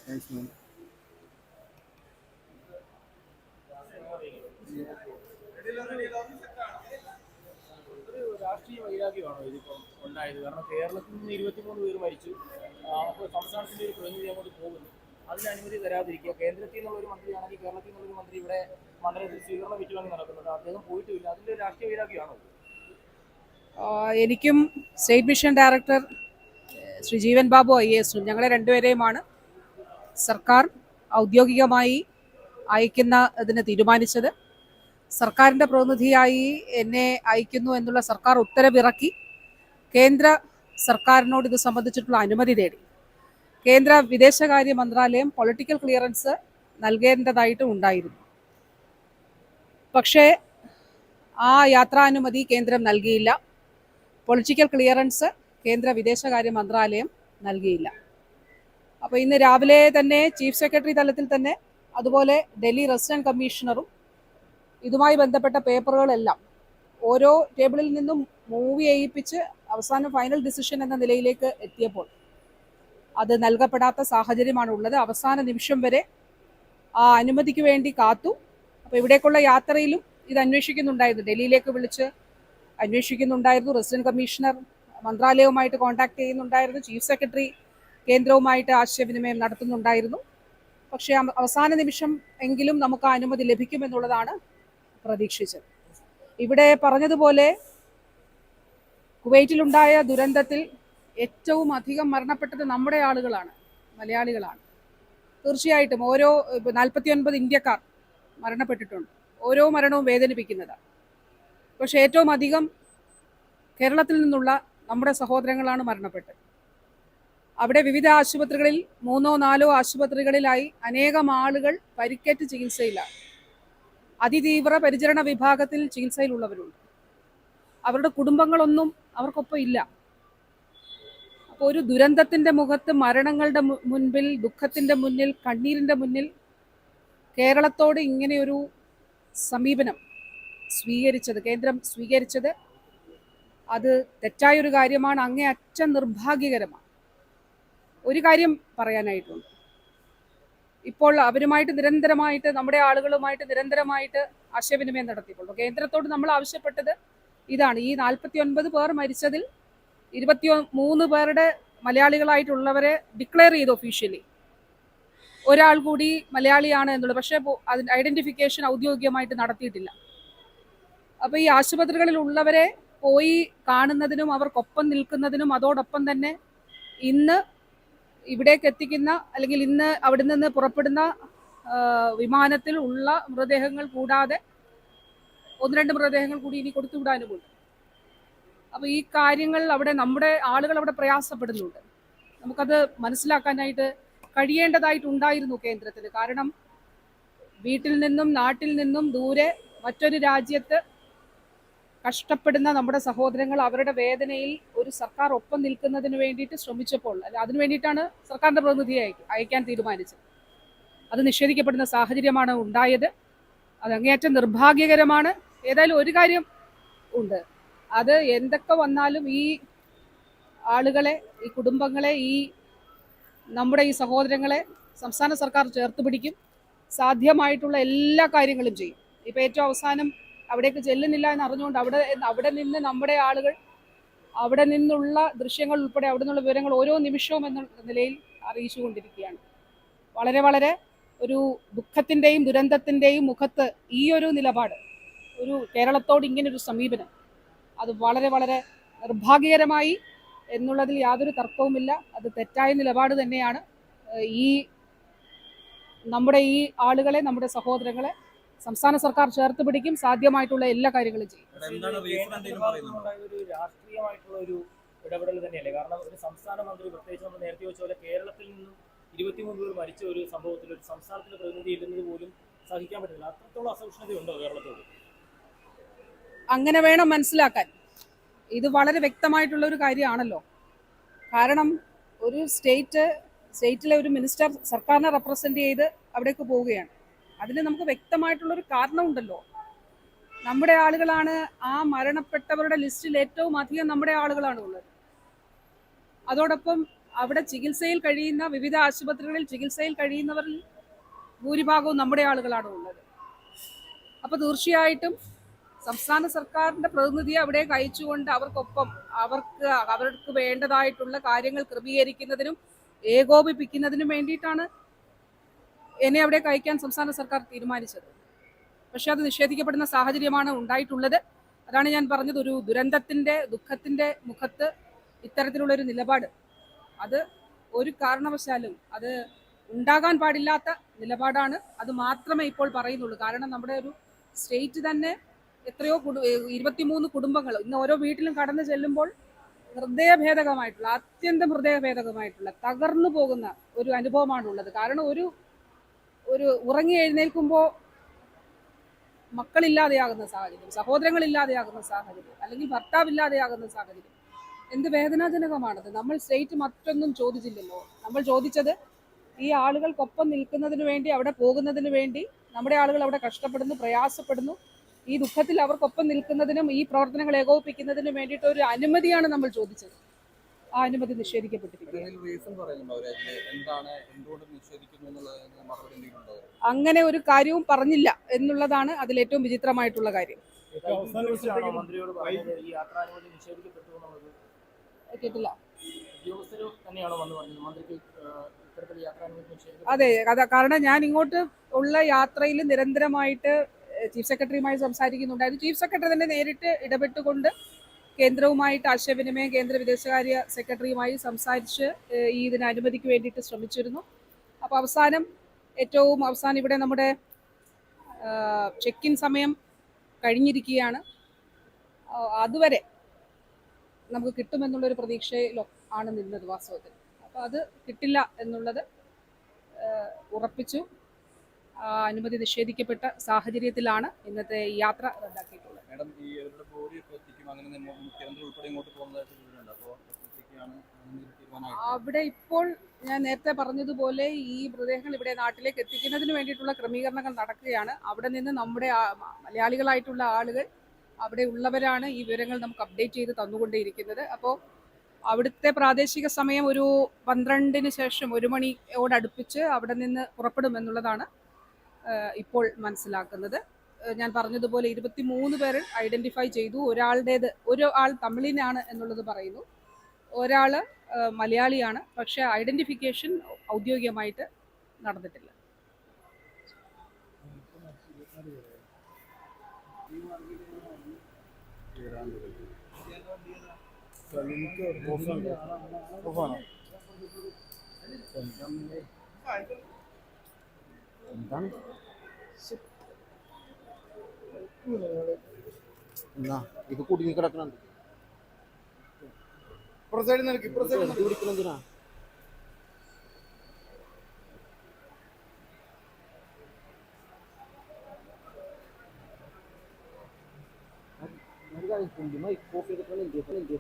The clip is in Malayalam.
Thanks, man. ഒരു രാഷ്ട്രീയ വൈരാഗ്യമാണോ ഇതിപ്പോൾ ഉണ്ടായത്? കാരണം കേരളത്തിൽ നിന്ന് 23 പേര് മരിച്ചു. അപ്പോൾ സംസ്ഥാനത്തിൻ്റെ ഒരു പ്രതിനിധി അങ്ങോട്ട് പോകുന്നു, അതിന് അനുമതി തരാതിരിക്കുക. കേന്ദ്രത്തിൽ നിന്നുള്ള ഒരു മന്ത്രിയാണെങ്കിൽ കേരളത്തിൽ നിന്നുള്ളൊരു മന്ത്രി ഇവിടെ മണ്ഡലത്തിൽ സ്വീകരണം വിറ്റുവാങ്ങി നടക്കുന്നത്, അദ്ദേഹം പോയിട്ടുമില്ല. അതിൻ്റെ ഒരു രാഷ്ട്രീയ വൈരാഗ്യമാണോ? എനിക്കും state mission director Shri Jeevan Babu IAS ഞങ്ങളെ രണ്ടുപേരെയുമാണ് സർക്കാർ ഔദ്യോഗികമായി അയക്കുന്നതിന് തീരുമാനിച്ചത്. സർക്കാരിൻ്റെ പ്രതിനിധിയായി എന്നെ അയക്കുന്നു എന്നുള്ള സർക്കാർ ഉത്തരവിറക്കി കേന്ദ്ര സർക്കാരിനോട് ഇത് സംബന്ധിച്ചിട്ടുള്ള അനുമതി തേടി. കേന്ദ്ര വിദേശകാര്യ മന്ത്രാലയം പൊളിറ്റിക്കൽ ക്ലിയറൻസ് നൽകേണ്ടതായിട്ട് ഉണ്ടായിരുന്നു. പക്ഷേ ആ യാത്രാനുമതി കേന്ദ്രം നൽകിയില്ല. പൊളിറ്റിക്കൽ ക്ലിയറൻസ് കേന്ദ്ര വിദേശകാര്യ മന്ത്രാലയം നൽകിയില്ല. അപ്പോൾ ഇന്ന് രാവിലെ തന്നെ ചീഫ് സെക്രട്ടറി തലത്തിൽ തന്നെ, അതുപോലെ ഡൽഹി റെസിഡന്റ് കമ്മീഷണറും ഇതുമായി ബന്ധപ്പെട്ട പേപ്പറുകളെല്ലാം ഓരോ ടേബിളിൽ നിന്നും മൂവ് ചെയ്യിപ്പിച്ച് അവസാനം ഫൈനൽ ഡിസിഷൻ എന്ന നിലയിലേക്ക് എത്തിയപ്പോൾ അത് നൽകപ്പെടാത്ത സാഹചര്യമാണ് ഉള്ളത്. അവസാന നിമിഷം വരെ ആ അനുമതിക്ക് വേണ്ടി കാത്തു. അപ്പോൾ ഇവിടേക്കുള്ള യാത്രയിലും ഇത് അന്വേഷിക്കുന്നുണ്ടായിരുന്നു, ഡൽഹിയിലേക്ക് വിളിച്ച് അന്വേഷിക്കുന്നുണ്ടായിരുന്നു. റെസിഡന്റ് കമ്മീഷണർ മന്ത്രാലയവുമായിട്ട് കോൺടാക്ട് ചെയ്യുന്നുണ്ടായിരുന്നു, ചീഫ് സെക്രട്ടറി കേന്ദ്രവുമായിട്ട് ആശയവിനിമയം നടത്തുന്നുണ്ടായിരുന്നു. പക്ഷേ അവസാന നിമിഷം എങ്കിലും നമുക്ക് ആ അനുമതി ലഭിക്കുമെന്നുള്ളതാണ് പ്രതീക്ഷിച്ചത്. ഇവിടെ പറഞ്ഞതുപോലെ കുവൈറ്റിലുണ്ടായ ദുരന്തത്തിൽ ഏറ്റവും അധികം മരണപ്പെട്ടത് നമ്മുടെ ആളുകളാണ്, മലയാളികളാണ്. തീർച്ചയായിട്ടും 49 ഇന്ത്യക്കാർ മരണപ്പെട്ടിട്ടുണ്ട്. ഓരോ മരണവും വേദനിപ്പിക്കുന്നതാണ്. പക്ഷേ ഏറ്റവും അധികം കേരളത്തിൽ നിന്നുള്ള നമ്മുടെ സഹോദരങ്ങളാണ് മരണപ്പെട്ടത്. അവിടെ വിവിധ ആശുപത്രികളിൽ 3-4 ആശുപത്രികളിലായി അനേകം ആളുകൾ പരിക്കേറ്റ് ചികിത്സയിലാണ്. അതിതീവ്ര പരിചരണ വിഭാഗത്തിൽ ചികിത്സയിലുള്ളവരുണ്ട്. അവരുടെ കുടുംബങ്ങളൊന്നും അവർക്കൊപ്പം ഇല്ല. അപ്പോൾ ഒരു ദുരന്തത്തിൻ്റെ മുഖത്ത്, മരണങ്ങളുടെ മുൻപിൽ, ദുഃഖത്തിൻ്റെ മുന്നിൽ, കണ്ണീരിൻ്റെ മുന്നിൽ കേരളത്തോട് ഇങ്ങനെയൊരു സമീപനം കേന്ദ്രം സ്വീകരിച്ചത് അത് തെറ്റായൊരു കാര്യമാണ്, അങ്ങേയറ്റം നിർഭാഗ്യകരമാണ്. ഒരു കാര്യം പറയാനായിട്ടുണ്ട്. ഇപ്പോൾ അവരുമായിട്ട് നിരന്തരമായിട്ട്, നമ്മുടെ ആളുകളുമായിട്ട് നിരന്തരമായിട്ട് ആശയവിനിമയം നടത്തിയിട്ടുണ്ട്. കേന്ദ്രത്തോട് നമ്മൾ ആവശ്യപ്പെട്ടത് ഇതാണ്: ഈ 49 പേർ മരിച്ചതിൽ 23 പേരുടെ മലയാളികളായിട്ടുള്ളവരെ ഡിക്ലെയർ ചെയ്തു ഒഫീഷ്യലി. ഒരാൾ കൂടി മലയാളിയാണ് എന്നുള്ളത്, പക്ഷേ അതിൻ്റെ ഐഡൻറ്റിഫിക്കേഷൻ ഔദ്യോഗികമായിട്ട് നടത്തിയിട്ടില്ല. അപ്പോൾ ഈ ആശുപത്രികളിൽ ഉള്ളവരെ പോയി കാണുന്നതിനും അവർക്കൊപ്പം നിൽക്കുന്നതിനും, അതോടൊപ്പം തന്നെ ഇന്ന് ഇവിടേക്ക് എത്തിക്കുന്ന, അല്ലെങ്കിൽ ഇന്ന് അവിടെ നിന്ന് പുറപ്പെടുന്ന വിമാനത്തിൽ ഉള്ള മൃതദേഹങ്ങൾ കൂടാതെ 1-2 മൃതദേഹങ്ങൾ കൂടി ഇനി കൊടുത്തുവിടാനുമുണ്ട്. അപ്പോൾ ഈ കാര്യങ്ങൾ അവിടെ നമ്മുടെ ആളുകൾ അവിടെ പ്രയാസപ്പെടുന്നുണ്ട്. നമുക്കത് മനസ്സിലാക്കാനായിട്ട് കഴിയേണ്ടതായിട്ടുണ്ടായിരുന്നു കേന്ദ്രത്തിന്. കാരണം വീട്ടിൽ നിന്നും നാട്ടിൽ നിന്നും ദൂരെ മറ്റൊരു രാജ്യത്ത് കഷ്ടപ്പെടുന്ന നമ്മുടെ സഹോദരങ്ങൾ, അവരുടെ വേദനയിൽ ഒരു സർക്കാർ ഒപ്പം നിൽക്കുന്നതിന് വേണ്ടിയിട്ട് ശ്രമിച്ചപ്പോൾ, അതിനു വേണ്ടിയിട്ടാണ് സർക്കാരിൻ്റെ പ്രതിനിധിയെ അയക്കാൻ തീരുമാനിച്ചത്. അത് നിഷേധിക്കപ്പെടുന്ന സാഹചര്യമാണ് ഉണ്ടായത്. അത് അങ്ങേയറ്റം നിർഭാഗ്യകരമാണ്. ഏതായാലും ഒരു കാര്യം ഉണ്ട്, അത് എന്തൊക്കെ വന്നാലും ഈ ആളുകളെ, ഈ കുടുംബങ്ങളെ, നമ്മുടെ ഈ സഹോദരങ്ങളെ സംസ്ഥാന സർക്കാർ ചേർത്ത് പിടിക്കും. സാധ്യമായിട്ടുള്ള എല്ലാ കാര്യങ്ങളും ചെയ്യും. ഇപ്പോൾ ഏറ്റവും അവസാനം അവിടേക്ക് ചെല്ലുന്നില്ല എന്ന് അറിഞ്ഞുകൊണ്ട് അവിടെ നിന്ന് നമ്മുടെ ആളുകൾ, അവിടെ നിന്നുള്ള ദൃശ്യങ്ങൾ ഉൾപ്പെടെ അവിടെ നിന്നുള്ള വിവരങ്ങൾ ഓരോ നിമിഷവും എന്ന നിലയിൽ അറിയിച്ചുകൊണ്ടിരിക്കുകയാണ്. വളരെ വളരെ ഒരു ദുഃഖത്തിൻ്റെയും ദുരന്തത്തിൻ്റെയും മുഖത്ത് ഈ ഒരു നിലപാട്, ഒരു കേരളത്തോട് ഇങ്ങനൊരു സമീപനം, അത് വളരെ വളരെ നിർഭാഗ്യകരമായി എന്നുള്ളതിൽ യാതൊരു തർക്കവുമില്ല. അത് തെറ്റായ നിലപാട് തന്നെയാണ്. നമ്മുടെ ഈ ആളുകളെ, നമ്മുടെ സഹോദരങ്ങളെ സംസ്ഥാന സർക്കാർ ചേർത്ത് പിടിക്കും. സാധ്യമായിട്ടുള്ള എല്ലാ കാര്യങ്ങളും ചെയ്യും. ഒരു രാഷ്ട്രീയമായിട്ടുള്ള ഒരു ഇടപെടൽ തന്നെയല്ലേ? കാരണം ഒരു സംസ്ഥാന മന്ത്രി, പ്രത്യേകിച്ച് നമ്മൾ നേരത്തെ വെച്ച പോലെ കേരളത്തിൽ നിന്നും 23 പേർ മരിച്ച ഒരു സംഭവത്തിൽ ഒരു സംസ്ഥാനത്തിന്റെ പ്രതിനിധി ഇടുന്നത് പോലും സഹിക്കാൻ പറ്റില്ല. അത്രത്തോളം അസഹിഷ്ണുതയുണ്ടോ കേരളത്തോട്? അങ്ങനെ വേണം മനസ്സിലാക്കാൻ. ഇത് വളരെ വ്യക്തമായിട്ടുള്ള ഒരു കാര്യമാണല്ലോ. കാരണം ഒരു സ്റ്റേറ്റിലെ ഒരു മിനിസ്റ്റർ സർക്കാരിനെ റെപ്രസെന്റ് ചെയ്ത് അവിടേക്ക് പോവുകയാണ്. അതിന് നമുക്ക് വ്യക്തമായിട്ടുള്ളൊരു കാരണമുണ്ടല്ലോ. നമ്മുടെ ആളുകളാണ് ആ മരണപ്പെട്ടവരുടെ ലിസ്റ്റിൽ ഏറ്റവും അധികം നമ്മുടെ ആളുകളാണ് ഉള്ളത്. അതോടൊപ്പം അവിടെ ചികിത്സയിൽ കഴിയുന്ന വിവിധ ആശുപത്രികളിൽ ചികിത്സയിൽ കഴിയുന്നവരിൽ ഭൂരിഭാഗവും നമ്മുടെ ആളുകളാണ് ഉള്ളത്. അപ്പോൾ തീർച്ചയായിട്ടും സംസ്ഥാന സർക്കാരിന്റെ പ്രതിനിധിയെ അവിടെ അയച്ചുകൊണ്ട് അവർക്കൊപ്പം അവർക്ക് വേണ്ടതായിട്ടുള്ള കാര്യങ്ങൾ ക്രമീകരിക്കുന്നതിനും ഏകോപിപ്പിക്കുന്നതിനും വേണ്ടിയിട്ടാണ് എന്നെ അവിടെ അയക്കാൻ സംസ്ഥാന സർക്കാർ തീരുമാനിച്ചത്. പക്ഷെ അത് നിഷേധിക്കപ്പെടുന്ന സാഹചര്യമാണ് ഉണ്ടായിട്ടുള്ളത്. അതാണ് ഞാൻ പറഞ്ഞത്, ഒരു ദുരന്തത്തിന്റെ ദുഃഖത്തിന്റെ മുഖത്ത് ഇത്തരത്തിലുള്ളൊരു നിലപാട് അത് ഒരു കാരണവശാലും അത് ഉണ്ടാകാൻ പാടില്ലാത്ത നിലപാടാണ്. അത് മാത്രമേ ഇപ്പോൾ പറയുന്നുള്ളൂ. കാരണം നമ്മുടെ ഒരു സ്റ്റേറ്റ് തന്നെ എത്രയോ 23 കുടുംബങ്ങൾ ഇന്ന് ഓരോ വീട്ടിലും കടന്നു ചെല്ലുമ്പോൾ ഹൃദയഭേദകമായിട്ടുള്ള അത്യന്തം ഹൃദയഭേദകമായിട്ടുള്ള തകർന്നു പോകുന്ന ഒരു അനുഭവമാണുള്ളത്. കാരണം ഒരു ഉറങ്ങി എഴുന്നേൽക്കുമ്പോൾ മക്കളില്ലാതെയാകുന്ന സാഹചര്യം, സഹോദരങ്ങളില്ലാതെയാകുന്ന സാഹചര്യം, അല്ലെങ്കിൽ ഭർത്താവില്ലാതെയാകുന്ന സാഹചര്യം, എന്ത് വേദനാജനകമാണത്. നമ്മൾ സ്റ്റേറ്റ് മറ്റൊന്നും ചോദിച്ചില്ലല്ലോ. നമ്മൾ ചോദിച്ചത് ഈ ആളുകൾക്കൊപ്പം നിൽക്കുന്നതിന് വേണ്ടി, അവിടെ പോകുന്നതിന് വേണ്ടി നമ്മുടെ ആളുകൾ അവിടെ കഷ്ടപ്പെടുന്നു, പ്രയാസപ്പെടുന്നു. ഈ ദുഃഖത്തിൽ അവർക്കൊപ്പം നിൽക്കുന്നതിനും ഈ പ്രവർത്തനങ്ങൾ ഏകോപിപ്പിക്കുന്നതിനും വേണ്ടിയിട്ട് ഒരു അനുമതിയാണ് നമ്മൾ ചോദിച്ചത്. ആ അനുമതി നിഷേധിക്കപ്പെട്ടിരിക്കുകയാണ്. അങ്ങനെ ഒരു കാര്യവും പറഞ്ഞില്ല എന്നുള്ളതാണ് അതിലേറ്റവും വിചിത്രമായിട്ടുള്ള കാര്യം. മന്ത്രിയോട് പറഞ്ഞത് ഈ യാത്രാനുമതി നിഷേധിക്കപ്പെട്ടു എന്നുള്ളത് കേട്ടില്ല. ഉദ്യോഗസ്ഥര് തന്നെയാണോ വന്ന് പറഞ്ഞത് മന്ത്രിക്ക് ഇത്തരത്തിൽ യാത്രാനുമതി നിഷേധിക്കപ്പെട്ടു? അതെ, കാരണം ഞാൻ ഇങ്ങോട്ട് ഉള്ള യാത്രയിൽ നിരന്തരമായിട്ട് ചീഫ് സെക്രട്ടറിയുമായി സംസാരിക്കുന്നുണ്ടായിരുന്നു. ചീഫ് സെക്രട്ടറി തന്നെ നേരിട്ട് ഇടപെട്ടുകൊണ്ട് കേന്ദ്രവുമായിട്ട് ആശയവിനിമയം, കേന്ദ്ര വിദേശകാര്യ സെക്രട്ടറിയുമായി സംസാരിച്ച് ഇതിന് അനുമതിക്ക് വേണ്ടിയിട്ട് ശ്രമിച്ചിരുന്നു. അപ്പോൾ ഏറ്റവും അവസാനം ഇവിടെ നമ്മുടെ ചെക്ക് ഇൻ സമയം കഴിഞ്ഞിരിക്കുകയാണ്. അതുവരെ നമുക്ക് കിട്ടുമെന്നുള്ളൊരു പ്രതീക്ഷയിലോ ആണ് നിന്നത് വാസ്തവത്തിൽ. അപ്പോൾ അത് കിട്ടില്ല എന്നുള്ളത് ഉറപ്പിച്ചു. അനുമതി നിഷേധിക്കപ്പെട്ട സാഹചര്യത്തിലാണ് ഇന്നത്തെ യാത്ര റദ്ദാക്കിയിട്ടുള്ളത്. അവിടെ ഇപ്പോൾ ഞാൻ നേരത്തെ പറഞ്ഞതുപോലെ ഈ മൃതദേഹങ്ങൾ ഇവിടെ നാട്ടിലേക്ക് എത്തിക്കുന്നതിന് വേണ്ടിയിട്ടുള്ള ക്രമീകരണങ്ങൾ നടക്കുകയാണ്. അവിടെ നിന്ന് നമ്മുടെ മലയാളികളായിട്ടുള്ള ആളുകൾ അവിടെ ഉള്ളവരാണ് ഈ വിവരങ്ങൾ നമുക്ക് അപ്ഡേറ്റ് ചെയ്ത് തന്നുകൊണ്ടേയിരിക്കുന്നത്. അപ്പോൾ അവിടുത്തെ പ്രാദേശിക സമയം ഒരു 12-ന് ശേഷം 1 മണിയോടടുപ്പിച്ച് അവിടെ നിന്ന് പുറപ്പെടുമെന്നുള്ളതാണ് ഇപ്പോൾ മനസ്സിലാക്കുന്നത്. ഞാൻ പറഞ്ഞതുപോലെ 23 പേർ ഐഡന്റിഫൈ ചെയ്തു. ഒരാൾ തമിഴിനാണ് എന്നുള്ളത് പറയുന്നു, ഒരാൾ മലയാളിയാണ്. പക്ഷെ ഐഡന്റിഫിക്കേഷൻ ഔദ്യോഗികമായിട്ട് നടന്നിട്ടില്ല. ഇത് കുടുങ്ങി കിടക്കണുണ്ട്. പിടിക്കണെന്തിനാ? കോഫി എടുക്കണം.